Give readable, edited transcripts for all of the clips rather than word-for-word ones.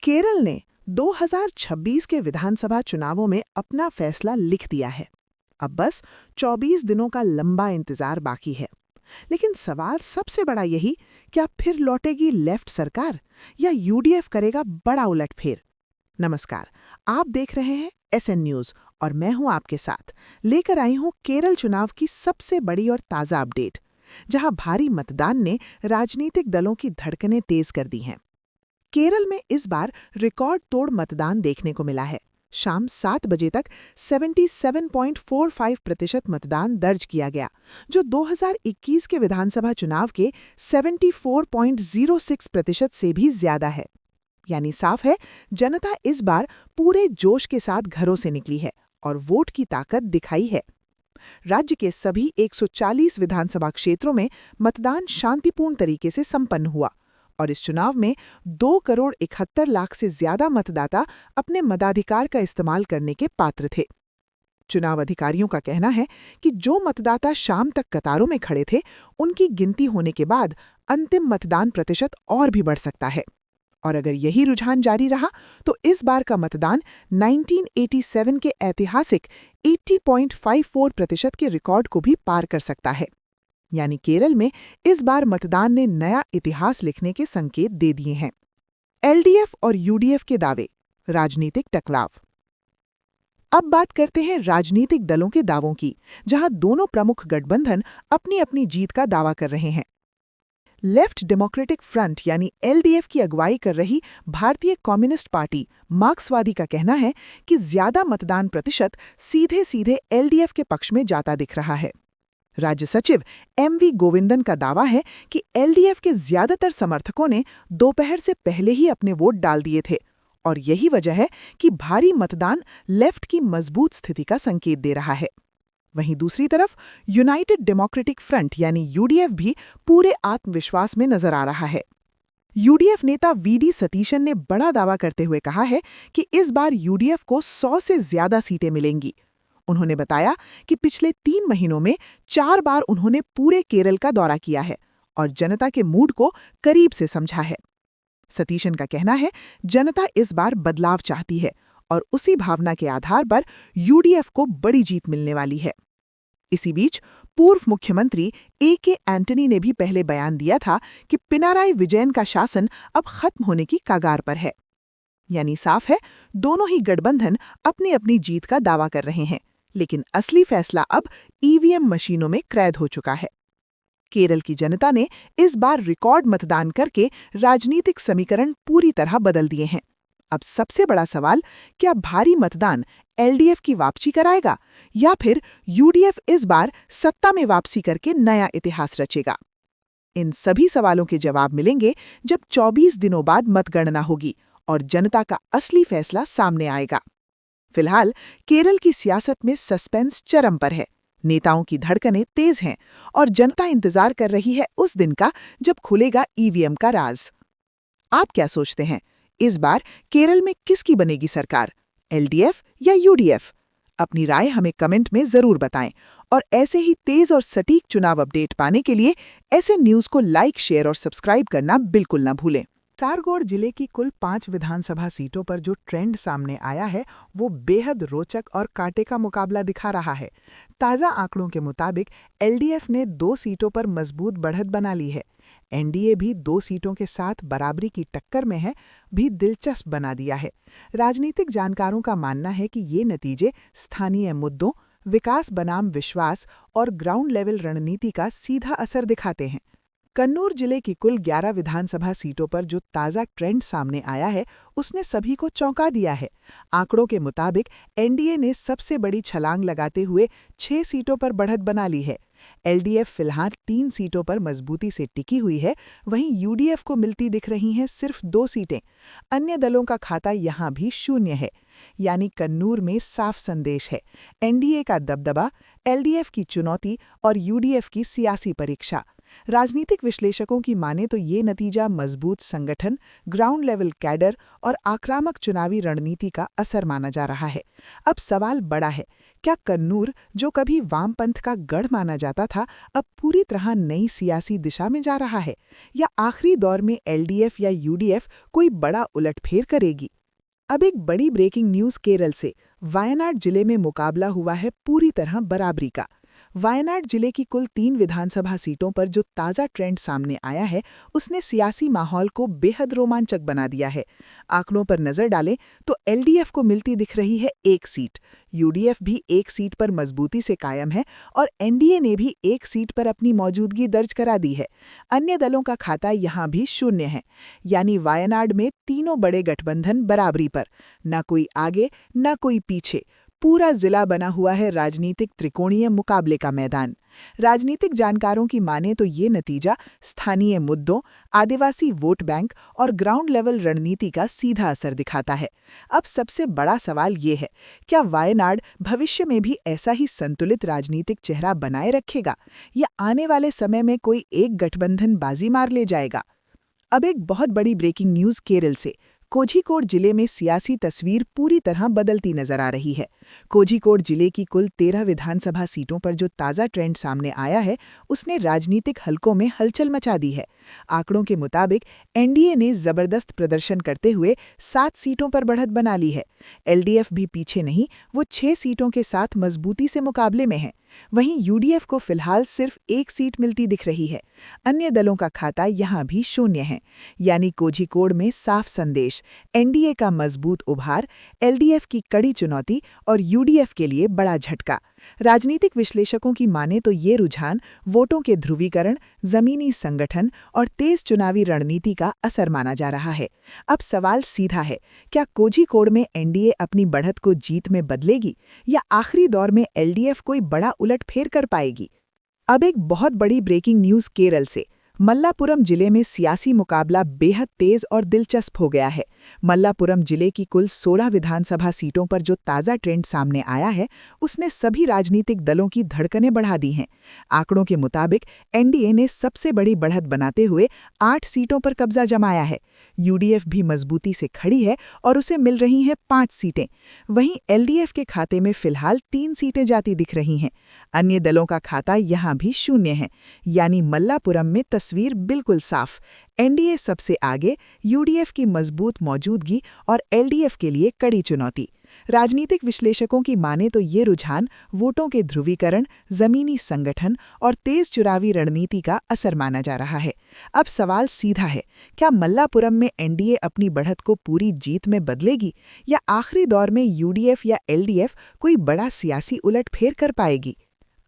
केरल ने 2026 के विधानसभा चुनावों में अपना फैसला लिख दिया है। अब बस 24 दिनों का लंबा इंतजार बाकी है। लेकिन सवाल सबसे बड़ा यही, क्या फिर लौटेगी लेफ्ट सरकार या यूडीएफ करेगा बड़ा उलटफेर? नमस्कार, आप देख रहे हैं एसएन न्यूज और मैं हूं आपके साथ। लेकर आई हूं केरल चुनाव की सबसे बड़ी और ताजा अपडेट, जहां भारी मतदान ने राजनीतिक दलों की धड़कनें तेज कर दी हैं। केरल में इस बार रिकॉर्ड तोड़ मतदान देखने को मिला है। शाम 7 बजे तक 77.45% मतदान दर्ज किया गया, जो 2021 के विधानसभा चुनाव के 74.06% से भी ज्यादा है। यानी साफ है, जनता इस बार पूरे जोश के साथ घरों से निकली है और वोट की ताकत दिखाई है। राज्य के सभी 140 विधानसभा क्षेत्रों में मतदान शांतिपूर्ण तरीके से संपन्न हुआ और इस चुनाव में 2,71,00,000 से ज्यादा मतदाता अपने मताधिकार का इस्तेमाल करने के पात्र थे। चुनाव अधिकारियों का कहना है कि जो मतदाता शाम तक कतारों में खड़े थे, उनकी गिनती होने के बाद अंतिम मतदान प्रतिशत और भी बढ़ सकता है। और अगर यही रुझान जारी रहा तो इस बार का मतदान 1987 के ऐतिहासिक 80.54% के रिकॉर्ड को भी पार कर सकता है। यानी केरल में इस बार मतदान ने नया इतिहास लिखने के संकेत दे दिए हैं। एलडीएफ और यूडीएफ के दावे, राजनीतिक टकराव। अब बात करते हैं राजनीतिक दलों के दावों की, जहां दोनों प्रमुख गठबंधन अपनी अपनी जीत का दावा कर रहे हैं। लेफ्ट डेमोक्रेटिक फ्रंट यानी एलडीएफ की अगुवाई कर रही भारतीय कम्युनिस्ट पार्टी मार्क्सवादी का कहना है कि ज्यादा मतदान प्रतिशत सीधे सीधे एलडीएफ के पक्ष में जाता दिख रहा है। राज्य सचिव एमवी गोविंदन का दावा है कि एलडीएफ के ज्यादातर समर्थकों ने दोपहर से पहले ही अपने वोट डाल दिए थे और यही वजह है कि भारी मतदान लेफ्ट की मजबूत स्थिति का संकेत दे रहा है। वहीं दूसरी तरफ यूनाइटेड डेमोक्रेटिक फ्रंट यानी यूडीएफ भी पूरे आत्मविश्वास में नजर आ रहा है। यूडीएफ नेता वीडी सतीशन ने बड़ा दावा करते हुए कहा है कि इस बार यूडीएफ को 100 से ज्यादा सीटें मिलेंगी। उन्होंने बताया कि पिछले 3 महीनों में 4 बार उन्होंने पूरे केरल का दौरा किया है और जनता के मूड को करीब से समझा है। सतीशन का कहना है, जनता इस बार बदलाव चाहती है और उसी भावना के आधार पर यूडीएफ को बड़ी जीत मिलने वाली है। इसी बीच पूर्व मुख्यमंत्री ए.के. एंटनी ने भी पहले बयान दिया था कि पिनाराई विजयन का शासन अब खत्म होने की कगार पर है। यानी साफ है, दोनों ही गठबंधन अपनी अपनी जीत का दावा कर रहे हैं, लेकिन असली फैसला अब ईवीएम मशीनों में कैद हो चुका है। केरल की जनता ने इस बार रिकॉर्ड मतदान करके राजनीतिक समीकरण पूरी तरह बदल दिए हैं। अब सबसे बड़ा सवाल, क्या भारी मतदान एलडीएफ की वापसी कराएगा या फिर यूडीएफ इस बार सत्ता में वापसी करके नया इतिहास रचेगा? इन सभी सवालों के जवाब मिलेंगे जब 24 दिनों बाद मतगणना होगी और जनता का असली फैसला सामने आएगा। फिलहाल केरल की सियासत में सस्पेंस चरम पर है। नेताओं की धड़कनें तेज हैं और जनता इंतजार कर रही है उस दिन का जब खुलेगा ईवीएम का राज। आप क्या सोचते हैं, इस बार केरल में किसकी बनेगी सरकार, एलडीएफ या यूडीएफ? अपनी राय हमें कमेंट में जरूर बताएं और ऐसे ही तेज और सटीक चुनाव अपडेट पाने के लिए एसएन न्यूज को लाइक, शेयर और सब्सक्राइब करना बिल्कुल न भूलें। कासरगोड जिले की कुल 5 विधानसभा सीटों पर जो ट्रेंड सामने आया है, वो बेहद रोचक और कांटे का मुकाबला दिखा रहा है। ताज़ा आंकड़ों के मुताबिक एलडीएफ ने 2 सीटों पर मजबूत बढ़त बना ली है। एनडीए भी 2 सीटों के साथ बराबरी की टक्कर में है, भी दिलचस्प बना दिया है। राजनीतिक जानकारों का मानना है कि ये नतीजे स्थानीय मुद्दों, विकास बनाम विश्वास और ग्राउंड लेवल रणनीति का सीधा असर दिखाते हैं। कन्नूर जिले की कुल 11 विधानसभा सीटों पर जो ताज़ा ट्रेंड सामने आया है, उसने सभी को चौंका दिया है। आंकड़ों के मुताबिक एनडीए ने सबसे बड़ी छलांग लगाते हुए 6 सीटों पर बढ़त बना ली है। एलडीएफ फिलहाल 3 सीटों पर मजबूती से टिकी हुई है, वहीं यूडीएफ को मिलती दिख रही हैं सिर्फ 2 सीटें। अन्य दलों का खाता यहां भी शून्य है। यानी कन्नूर में साफ संदेश है, एनडीए का दबदबा, एलडीएफ की चुनौती और यूडीएफ की सियासी परीक्षा। राजनीतिक विश्लेषकों की माने तो ये नतीजा मजबूत संगठन, ग्राउंड लेवल कैडर और आक्रामक चुनावी रणनीति का असर माना जा रहा है। अब सवाल बड़ा है, क्या कन्नूर, जो कभी वामपंथ का गढ़ माना जाता था, अब पूरी तरह नई सियासी दिशा में जा रहा है, या आखिरी दौर में एलडीएफ या यूडीएफ कोई बड़ा उलटफेर करेगी? अब एक बड़ी ब्रेकिंग न्यूज़ केरल से। वायनाड जिले में मुकाबला हुआ है पूरी तरह बराबरी का। वायनाड जिले की कुल 3 विधानसभा सीटों पर जो ताज़ा ट्रेंड सामने आया है, उसने सियासी माहौल को बेहद रोमांचक बना दिया है। आंकड़ों पर नजर डालें तो एलडीएफ को मिलती दिख रही है 1 सीट, यूडीएफ भी 1 सीट पर मजबूती से कायम है और एनडीए ने भी 1 सीट पर अपनी मौजूदगी दर्ज करा दी है। अन्य दलों का खाता यहाँ भी शून्य है, यानी वायनाड में तीनों बड़े गठबंधन बराबरी पर, न कोई आगे न कोई पीछे। पूरा जिला बना हुआ है राजनीतिक त्रिकोणीय मुकाबले का मैदान। राजनीतिक जानकारों की माने तो ये नतीजा स्थानीय मुद्दों, आदिवासी वोट बैंक और ग्राउंड लेवल रणनीति का सीधा असर दिखाता है। अब सबसे बड़ा सवाल ये है, क्या वायनाड भविष्य में भी ऐसा ही संतुलित राजनीतिक चेहरा बनाए रखेगा, या आने वाले समय में कोई एक गठबंधन बाजी मार ले जाएगा? अब एक बहुत बड़ी ब्रेकिंग न्यूज़ केरल से। कोझिकोड जिले में सियासी तस्वीर पूरी तरह बदलती नजर आ रही है। कोझिकोड जिले की कुल 13 विधानसभा सीटों पर जो ताज़ा ट्रेंड सामने आया है, उसने राजनीतिक हलकों में हलचल मचा दी है। आंकड़ों के मुताबिक एनडीए ने जबरदस्त प्रदर्शन करते हुए 7 सीटों पर बढ़त बना ली है। एलडीएफ भी पीछे नहीं, वो 6 सीटों के साथ मजबूती से मुकाबले में है। वहीं यूडीएफ को फिलहाल सिर्फ 1 सीट मिलती दिख रही है। अन्य दलों का खाता यहाँ भी शून्य है, यानी कोझिकोड में साफ संदेश, एनडीए का मजबूत उभार, एलडीएफ की कड़ी चुनौती और यूडीएफ के लिए बड़ा झटका। राजनीतिक विश्लेषकों की माने तो ये रुझान वोटों के ध्रुवीकरण, जमीनी संगठन और तेज चुनावी रणनीति का असर माना जा रहा है। अब सवाल सीधा है, क्या कोझिकोड में एनडीए अपनी बढ़त को जीत में बदलेगी, या आखिरी दौर में एलडीएफ कोई बड़ा उलटफेर कर पाएगी? अब एक बहुत बड़ी ब्रेकिंग न्यूज़ केरल से। मल्लापुरम जिले में सियासी मुकाबला बेहद तेज और दिलचस्प हो गया है। मल्लापुरम जिले की कुल 16 विधानसभा सीटों पर जो ताज़ा ट्रेंड सामने आया है, उसने सभी राजनीतिक दलों की धड़कनें बढ़ा दी हैं। आंकड़ों के मुताबिक एनडीए ने सबसे बड़ी बढ़त बनाते हुए 8 सीटों पर कब्जा जमाया है। यूडीएफ भी मजबूती से खड़ी है और उसे मिल रही हैं 5 सीटें। वहीं एलडीएफ के खाते में फिलहाल 3 सीटें जाती दिख रही हैं। अन्य दलों का खाता यहाँ भी शून्य है, यानी मल्लापुरम में तस्वीर बिल्कुल साफ। एनडीए सबसे आगे, यूडीएफ की मजबूत मौजूदगी और एलडीएफ के लिए कड़ी चुनौती। राजनीतिक विश्लेषकों की माने तो ये रुझान वोटों के ध्रुवीकरण, जमीनी संगठन और तेज चुनावी रणनीति का असर माना जा रहा है। अब सवाल सीधा है, क्या मल्लापुरम में एनडीए अपनी बढ़त को पूरी जीत में बदलेगी, या आखिरी दौर में यूडीएफ या एलडीएफ कोई बड़ा सियासी उलटफेर कर पाएगी?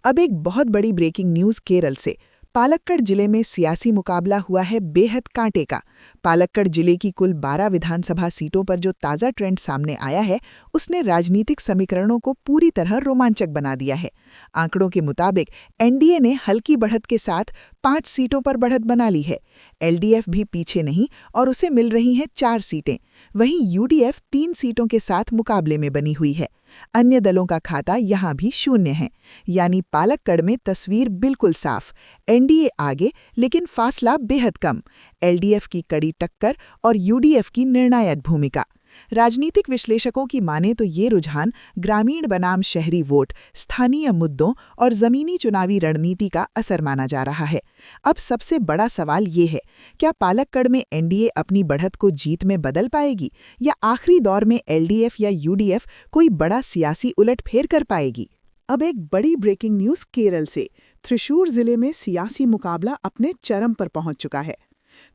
अब एक बहुत बड़ी ब्रेकिंग न्यूज़ केरल से। पालक्कड़ जिले में सियासी मुकाबला हुआ है बेहद कांटे का। पालक्कड़ जिले की कुल 12 विधानसभा सीटों पर जो ताज़ा ट्रेंड सामने आया है, उसने राजनीतिक समीकरणों को पूरी तरह रोमांचक बना दिया है। आंकड़ों के मुताबिक एनडीए ने हल्की बढ़त के साथ 5 सीटों पर बढ़त बना ली है। एलडीएफ भी पीछे नहीं और उसे मिल रही हैं 4 सीटें। वहीं यूडीएफ 3 सीटों के साथ मुकाबले में बनी हुई है। अन्य दलों का खाता यहाँ भी शून्य है, यानी पालक्कड़ में तस्वीर बिल्कुल साफ। एनडीए आगे, लेकिन फासला बेहद कम। एलडीएफ की कड़ी टक्कर और यूडीएफ की निर्णायक भूमिका। राजनीतिक विश्लेषकों की माने तो ये रुझान ग्रामीण बनाम शहरी वोट, स्थानीय मुद्दों और जमीनी चुनावी रणनीति का असर माना जा रहा है। अब सबसे बड़ा सवाल ये है, क्या पालक्कड़ में एनडीए अपनी बढ़त को जीत में बदल पाएगी, या आखिरी दौर में एलडीएफ या यूडीएफ कोई बड़ा सियासी उलटफेर कर पाएगी? अब एक बड़ी ब्रेकिंग न्यूज़ केरल से। त्रिशूर जिले में सियासी मुकाबला अपने चरम पर पहुंच चुका है।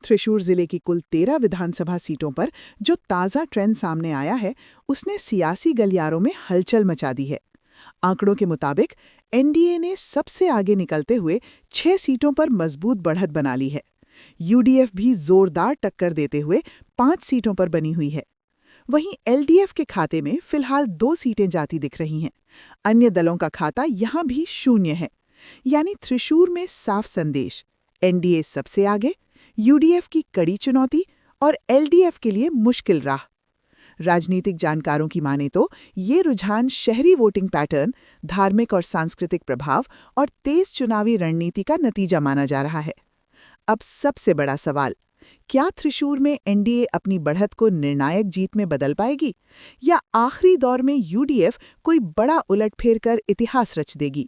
त्रिशूर जिले की कुल 13 विधानसभा सीटों पर जो ताज़ा ट्रेंड सामने आया है, उसने सियासी गलियारों में हलचल मचा दी है। आंकड़ों के मुताबिक एनडीए ने सबसे आगे निकलते हुए 6 सीटों पर मजबूत बढ़त बना ली है। यूडीएफ भी जोरदार टक्कर देते हुए 5 सीटों पर बनी हुई है। वहीं एलडीएफ के खाते में फिलहाल 2 सीटें जाती दिख रही हैं। अन्य दलों का खाता यहाँ भी शून्य है, यानी त्रिशूर में साफ संदेश, एनडीए सबसे आगे, यूडीएफ की कड़ी चुनौती और एलडीएफ के लिए मुश्किल राह। राजनीतिक जानकारों की माने तो ये रुझान शहरी वोटिंग पैटर्न, धार्मिक और सांस्कृतिक प्रभाव और तेज चुनावी रणनीति का नतीजा माना जा रहा है। अब सबसे बड़ा सवाल, क्या त्रिशूर में एनडीए अपनी बढ़त को निर्णायक जीत में बदल पाएगी या आखिरी दौर में यूडीएफ कोई बड़ा उलटफेर कर इतिहास रच देगी?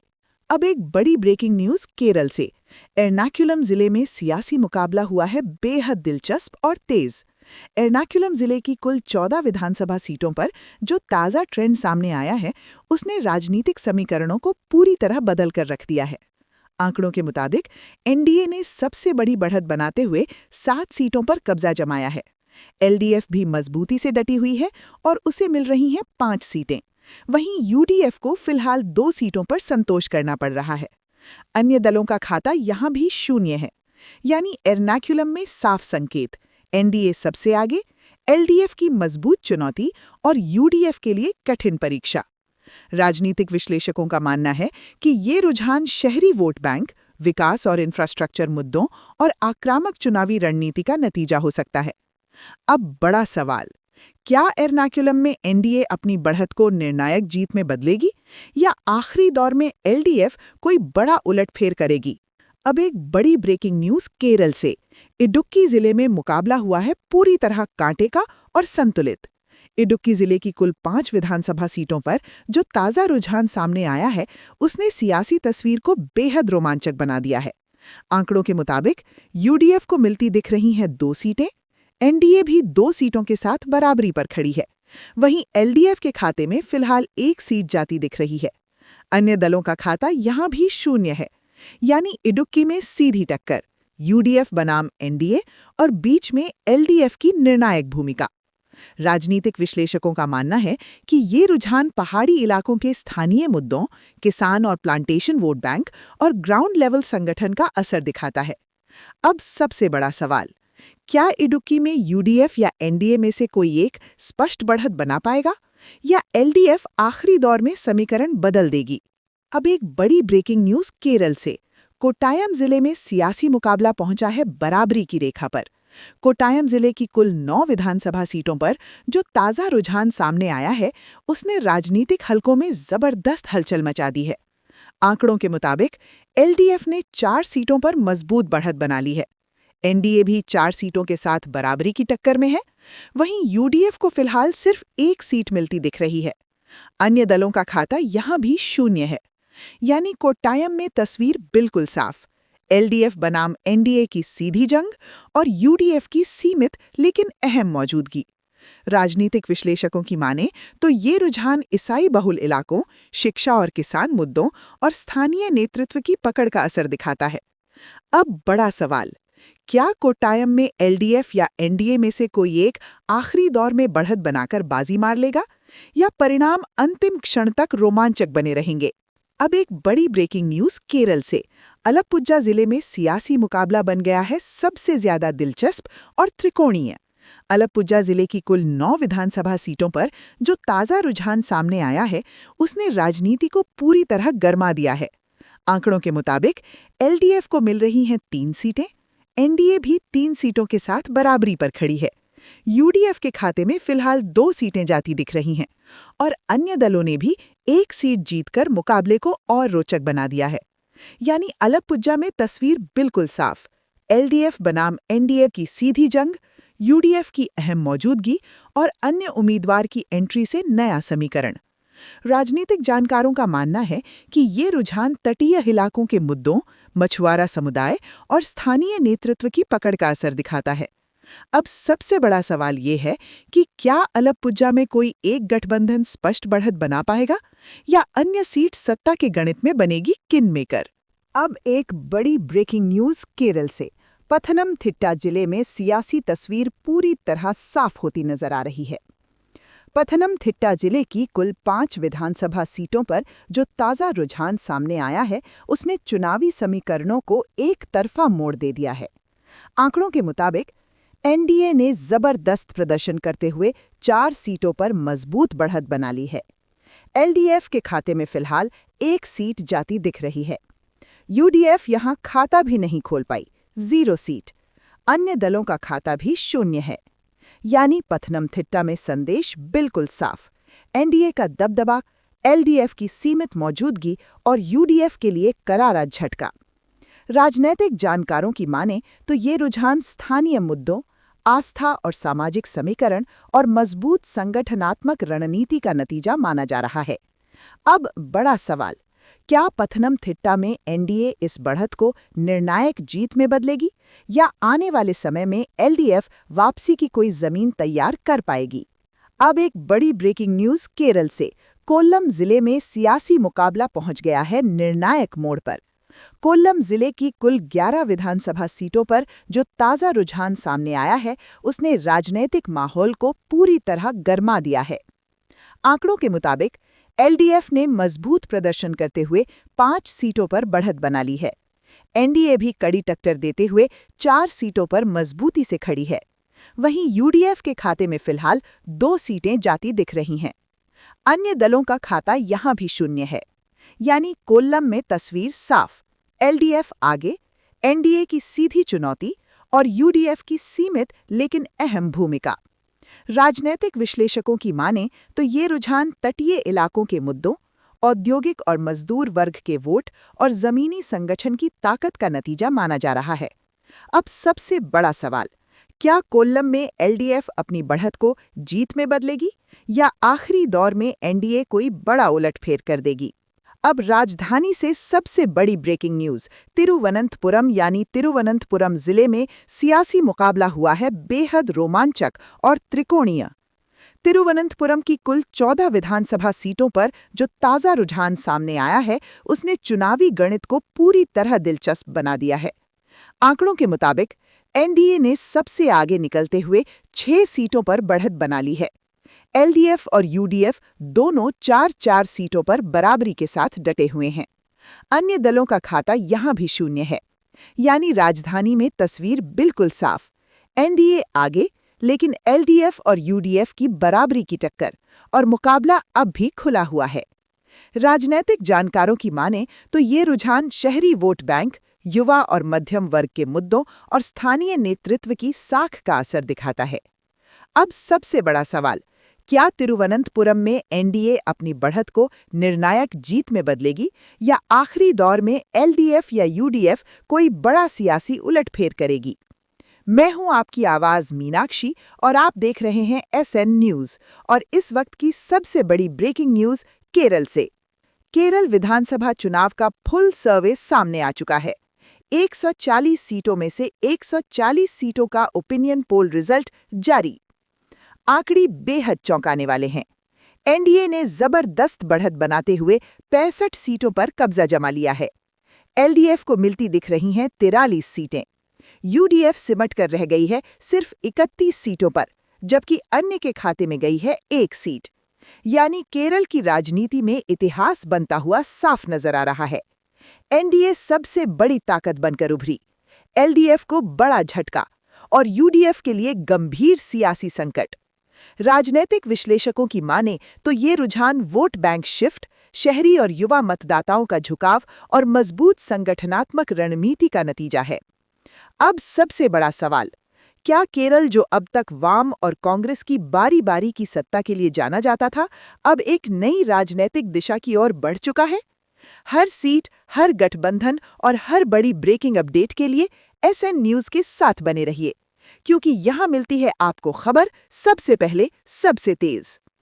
अब एक बड़ी ब्रेकिंग न्यूज केरल से। एर्नाकुलम जिले में सियासी मुकाबला हुआ है बेहद दिलचस्प और तेज। एर्नाकुलम जिले की कुल 14 विधानसभा सीटों पर जो ताज़ा ट्रेंड सामने आया है, उसने राजनीतिक समीकरणों को पूरी तरह बदल कर रख दिया है। आंकड़ों के मुताबिक एनडीए ने सबसे बड़ी बढ़त बनाते हुए 7 सीटों पर कब्जा जमाया है। एलडीएफ भी मजबूती से डटी हुई है और उसे मिल रही हैं 5 सीटें। वहीं यूडीएफ को फिलहाल 2 सीटों पर संतोष करना पड़ रहा है। अन्य दलों का खाता यहां भी शून्य है, यानी एर्नाकुलम में साफ संकेत, एनडीए सबसे आगे, एलडीएफ की मजबूत चुनौती और यूडीएफ के लिए कठिन परीक्षा। राजनीतिक विश्लेषकों का मानना है कि ये रुझान शहरी वोट बैंक, विकास और इंफ्रास्ट्रक्चर मुद्दों और आक्रामक चुनावी रणनीति का नतीजा हो सकता है। अब बड़ा सवाल, क्या एर्नाकुलम में एनडीए अपनी बढ़त को निर्णायक जीत में बदलेगी या आखिरी दौर में एलडीएफ कोई बड़ा उलटफेर करेगी? अब एक बड़ी ब्रेकिंग न्यूज केरल से। इडुक्की जिले में मुकाबला हुआ है पूरी तरह कांटे का और संतुलित। इडुक्की जिले की कुल 5 विधानसभा सीटों पर जो ताज़ा रुझान सामने आया है, उसने सियासी तस्वीर को बेहद रोमांचक बना दिया है। आंकड़ों के मुताबिक यूडीएफ को मिलती दिख रही हैं 2 सीटें, एनडीए भी 2 सीटों के साथ बराबरी पर खड़ी है। वहीं एलडीएफ के खाते में फिलहाल 1 सीट जाती दिख रही है। अन्य दलों का खाता यहां भी शून्य है, यानी इडुक्की में सीधी टक्कर, यूडीएफ बनाम एनडीए और बीच में एलडीएफ की निर्णायक भूमिका। राजनीतिक विश्लेषकों का मानना है कि ये रुझान पहाड़ी इलाकों के स्थानीय मुद्दों, किसान और प्लांटेशन वोट बैंक और ग्राउंड लेवल संगठन का असर दिखाता है। अब सबसे बड़ा सवाल, क्या इडुक्की में यूडीएफ या एनडीए में से कोई एक स्पष्ट बढ़त बना पाएगा या एलडीएफ आखिरी दौर में समीकरण बदल देगी? अब एक बड़ी ब्रेकिंग न्यूज केरल से। कोट्टायम जिले में सियासी मुकाबला पहुंचा है बराबरी की रेखा पर। कोट्टायम जिले की कुल 9 विधानसभा सीटों पर जो ताज़ा रुझान सामने आया है, उसने राजनीतिक हलकों में जबरदस्त हलचल मचा दी है। आंकड़ों के मुताबिक एलडीएफ ने 4 सीटों पर मजबूत बढ़त बना ली है। एनडीए भी 4 सीटों के साथ बराबरी की टक्कर में है। वहीं यूडीएफ को फिलहाल सिर्फ 1 सीट मिलती दिख रही है। अन्य दलों का खाता यहां भी शून्य है, यानी कोट्टायम में तस्वीर बिल्कुल साफ, एलडीएफ बनाम एनडीए की सीधी जंग और यूडीएफ की सीमित लेकिन अहम मौजूदगी। राजनीतिक विश्लेषकों की माने तो ये रुझान ईसाई बहुल इलाकों, शिक्षा और किसान मुद्दों और स्थानीय नेतृत्व की पकड़ का असर दिखाता है। अब बड़ा सवाल, क्या कोट्टायम में एलडीएफ या एनडीए में से कोई एक आखिरी दौर में बढ़त बनाकर बाजी मार लेगा या परिणाम अंतिम क्षण तक रोमांचक बने रहेंगे? अब एक बड़ी ब्रेकिंग न्यूज केरल से। अलप्पुझा जिले में सियासी मुकाबला बन गया है सबसे ज्यादा दिलचस्प और त्रिकोणीय। अलप्पुझा जिले की कुल 9 विधानसभा सीटों पर जो ताज़ा रुझान सामने आया है, उसने राजनीति को पूरी तरह गरमा दिया है। आंकड़ों के मुताबिक एलडीएफ को मिल रही हैं 3 सीटें, एनडीए भी 3 सीटों के साथ बराबरी पर खड़ी है। यूडीएफ के खाते में फिलहाल 2 सीटें जाती दिख रही हैं और अन्य दलों ने भी 1 सीट जीतकर मुकाबले को और रोचक बना दिया है। यानी अलप्पुझा में तस्वीर बिल्कुल साफ, एलडीएफ बनाम एनडीए की सीधी जंग, यूडीएफ की अहम मौजूदगी और अन्य उम्मीदवार की एंट्री से नया समीकरण। राजनीतिक जानकारों का मानना है कि ये रुझान तटीय इलाकों के मुद्दों, मछुआरा समुदाय और स्थानीय नेतृत्व की पकड़ का असर दिखाता है। अब सबसे बड़ा सवाल ये है कि क्या अलप्पुझा में कोई एक गठबंधन स्पष्ट बढ़त बना पाएगा या अन्य सीट सत्ता के गणित में बनेगी किंग मेकर? अब एक बड़ी ब्रेकिंग न्यूज केरल से। पथनमथिट्टा जिले में सियासी तस्वीर पूरी तरह साफ होती नजर आ रही है। पथनमथिट्टा जिले की कुल 5 विधानसभा सीटों पर जो ताज़ा रुझान सामने आया है, उसने चुनावी समीकरणों को एक तरफा मोड़ दे दिया है। आंकड़ों के मुताबिक एनडीए ने जबरदस्त प्रदर्शन करते हुए 4 सीटों पर मजबूत बढ़त बना ली है। एलडीएफ के खाते में फिलहाल 1 सीट जाती दिख रही है। यूडीएफ यहां खाता भी नहीं खोल पाई, 0 सीट। अन्य दलों का खाता भी शून्य है। यानी पथनमथिट्टा में संदेश बिल्कुल साफ। एनडीए का दबदबा, एलडीएफ की सीमित मौजूदगी और यूडीएफ के लिए करारा झटका। राजनैतिक जानकारों की माने तो ये रुझान स्थानीय मुद्दों, आस्था और सामाजिक समीकरण और मजबूत संगठनात्मक रणनीति का नतीजा माना जा रहा है। अब बड़ा सवाल, क्या पथनमथिट्टा में एनडीए इस बढ़त को निर्णायक जीत में बदलेगी या आने वाले समय में एलडीएफ वापसी की कोई जमीन तैयार कर पाएगी? अब एक बड़ी ब्रेकिंग न्यूज केरल से। कोल्लम जिले में सियासी मुकाबला पहुंच गया है निर्णायक मोड़ पर। कोल्लम जिले की कुल 11 विधानसभा सीटों पर जो ताज़ा रुझान सामने आया है, उसने राजनीतिक माहौल को पूरी तरह गरमा दिया है। आंकड़ों के मुताबिक एलडीएफ ने मजबूत प्रदर्शन करते हुए 5 सीटों पर बढ़त बना ली है। एनडीए भी कड़ी टक्कर देते हुए 4 सीटों पर मजबूती से खड़ी है। वहीं यूडीएफ के खाते में फिलहाल 2 सीटें जाती दिख रही हैं। अन्य दलों का खाता यहां भी शून्य है। यानी कोल्लम में तस्वीर साफ, एलडीएफ आगे, एनडीए की सीधी चुनौती और यूडीएफ की सीमित लेकिन अहम भूमिका। राजनीतिक विश्लेषकों की माने तो ये रुझान तटीय इलाकों के मुद्दों, औद्योगिक और मजदूर वर्ग के वोट और जमीनी संगठन की ताकत का नतीजा माना जा रहा है। अब सबसे बड़ा सवाल, क्या कोल्लम में एलडीएफ अपनी बढ़त को जीत में बदलेगी या आखिरी दौर में एनडीए कोई बड़ा उलटफेर कर देगी? अब राजधानी से सबसे बड़ी ब्रेकिंग न्यूज। तिरुवनंतपुरम यानी तिरुवनंतपुरम जिले में सियासी मुकाबला हुआ है बेहद रोमांचक और त्रिकोणीय। तिरुवनंतपुरम की कुल 14 विधानसभा सीटों पर जो ताज़ा रुझान सामने आया है, उसने चुनावी गणित को पूरी तरह दिलचस्प बना दिया है। आंकड़ों के मुताबिक एनडीए ने सबसे आगे निकलते हुए 6 सीटों पर बढ़त बना ली है। एलडीएफ और यूडीएफ दोनों 4-4 सीटों पर बराबरी के साथ डटे हुए हैं। अन्य दलों का खाता यहां भी शून्य है। यानी राजधानी में तस्वीर बिल्कुल साफ, एनडीए आगे, लेकिन एलडीएफ और यूडीएफ की बराबरी की टक्कर और मुकाबला अब भी खुला हुआ है। राजनीतिक जानकारों की माने तो ये रुझान शहरी वोट बैंक, युवा और मध्यम वर्ग के मुद्दों और स्थानीय नेतृत्व की साख का असर दिखाता है। अब सबसे बड़ा सवाल, क्या तिरुवनंतपुरम में एनडीए अपनी बढ़त को निर्णायक जीत में बदलेगी या आखिरी दौर में एलडीएफ या यूडीएफ कोई बड़ा सियासी उलटफेर करेगी? मैं हूं आपकी आवाज मीनाक्षी और आप देख रहे हैं एसएन न्यूज। और इस वक्त की सबसे बड़ी ब्रेकिंग न्यूज केरल से। केरल विधानसभा चुनाव का फुल सर्वे सामने आ चुका है। 140 सीटों में से 140 सीटों का ओपिनियन पोल रिजल्ट जारी। आंकड़े बेहद चौंकाने वाले हैं। एनडीए ने जबरदस्त बढ़त बनाते हुए 65 सीटों पर कब्जा जमा लिया है। एलडीएफ को मिलती दिख रही हैं 43 सीटें। यूडीएफ सिमट कर रह गई है सिर्फ 31 सीटों पर, जबकि अन्य के खाते में गई है 1 सीट। यानी केरल की राजनीति में इतिहास बनता हुआ साफ नजर आ रहा है। एनडीए सबसे बड़ी ताकत बनकर उभरी, एलडीएफ को बड़ा झटका और यूडीएफ के लिए गंभीर सियासी संकट। राजनीतिक विश्लेषकों की माने तो ये रुझान वोट बैंक शिफ्ट, शहरी और युवा मतदाताओं का झुकाव और मजबूत संगठनात्मक रणनीति का नतीजा है। अब सबसे बड़ा सवाल, क्या केरल जो अब तक वाम और कांग्रेस की बारी-बारी की सत्ता के लिए जाना जाता था, अब एक नई राजनीतिक दिशा की ओर बढ़ चुका है? हर सीट, हर गठबंधन और हर बड़ी ब्रेकिंग अपडेट के लिए एसएन न्यूज के साथ बने रहिए, क्योंकि यहां मिलती है आपको खबर सबसे पहले, सबसे तेज।